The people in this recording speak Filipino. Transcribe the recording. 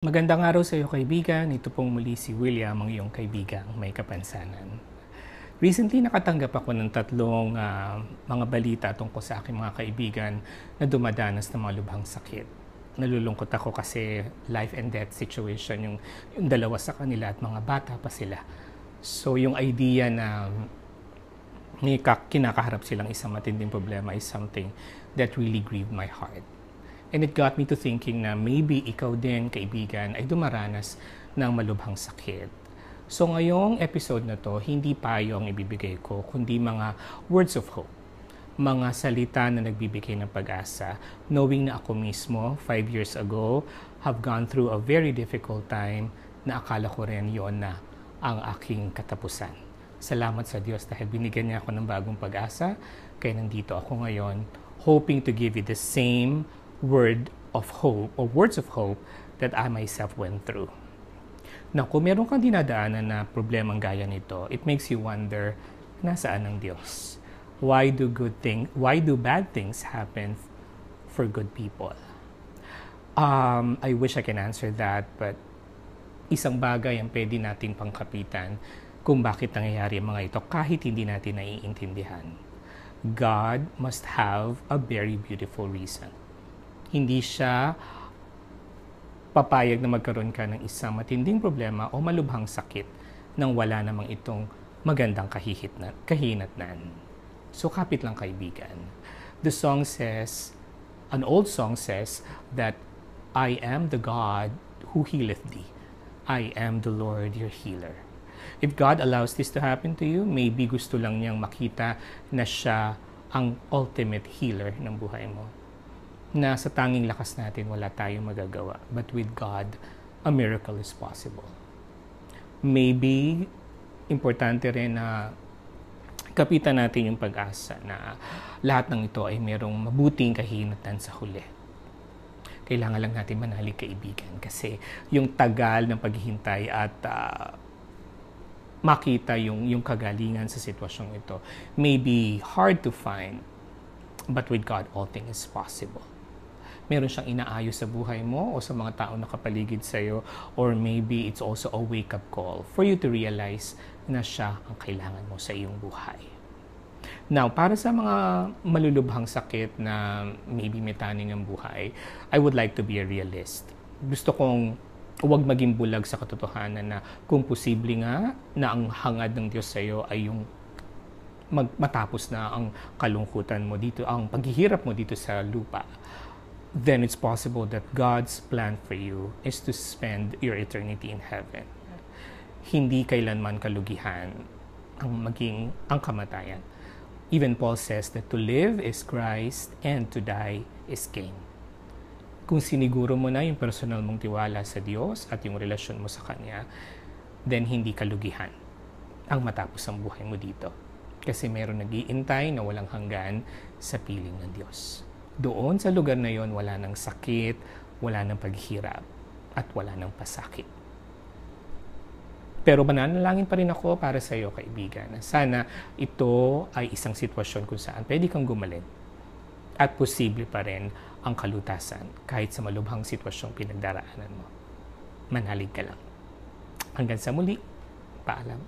Magandang araw sa iyo kaibigan, ito pong muli si William, ang iyong kaibigang may kapansanan. Recently nakatanggap ako ng tatlong mga balita tungkol sa aking mga kaibigan na dumadanas ng mga lubhang sakit. Nalulungkot ako kasi life and death situation yung dalawa sa kanila at mga bata pa sila. So yung idea na may kinakaharap silang isang matinding problema is something that really grieved my heart. And it got me to thinking na maybe ikaw din, kaibigan, ay dumaranas ng malubhang sakit. So ngayong episode na to, hindi payo ang ibibigay ko, kundi mga words of hope. Mga salita na nagbibigay ng pag-asa, knowing na ako mismo, 5 years ago, have gone through a very difficult time na akala ko rin yon na ang aking katapusan. Salamat sa Diyos dahil binigyan niya ako ng bagong pag-asa, kaya nandito ako ngayon, hoping to give you the same word of hope or words of hope that I myself went through. Now, kung meron kang dinadaanan na problemang gaya nito, it makes you wonder, nasaan ang Diyos? Why do bad things happen for good people? I wish I can answer that, but isang bagay ang pwede nating pangkapitan kung bakit nangyayari ang mga ito kahit hindi natin naiintindihan. God must have a very beautiful reason. Hindi siya papayag na magkaroon ka ng isang matinding problema o malubhang sakit nang wala namang itong magandang kahinatnan. So kapit lang kaibigan. The song says, an old song says that I am the God who healeth thee. I am the Lord your healer. If God allows this to happen to you, maybe gusto lang niyang makita na siya ang ultimate healer ng buhay mo. Na sa tanging lakas natin wala tayong magagawa. But with God, a miracle is possible. Maybe, importante rin na kapitan natin yung pag-asa na lahat ng ito ay merong mabuting kahinatan sa huli. Kailangan lang natin manalig kaibigan kasi yung tagal ng paghihintay at makita yung kagalingan sa sitwasyong ito may be hard to find, but with God, all things is possible. Meron siyang inaayos sa buhay mo o sa mga tao na kapaligid sa'yo, or maybe it's also a wake-up call for you to realize na siya ang kailangan mo sa iyong buhay. Now, para sa mga malulubhang sakit na maybe may taning ang buhay, I would like to be a realist. Gusto kong huwag maging bulag sa katotohanan na kung posible nga na ang hangad ng Diyos sa'yo ay yung matapos na ang kalungkutan mo dito, ang paghihirap mo dito sa lupa, then it's possible that God's plan for you is to spend your eternity in heaven. Hindi kailanman kalugihan ang kamatayan. Even Paul says that to live is Christ and to die is gain. Kung siniguro mo na yung personal mong tiwala sa Diyos at yung relasyon mo sa Kanya, then hindi kalugihan ang matapos ang buhay mo dito. Kasi meron nag-iintay na walang hanggan sa piling ng Diyos. Doon sa lugar na yon, wala nang sakit, wala nang paghihirap, at wala nang pasakit. Pero mananalangin pa rin ako para sa iyo, kaibigan. Sana ito ay isang sitwasyon kung saan pwede kang gumaling at posible pa rin ang kalutasan kahit sa malubhang sitwasyong pinagdaraanan mo. Manalig ka lang. Hanggang sa muli, paalam.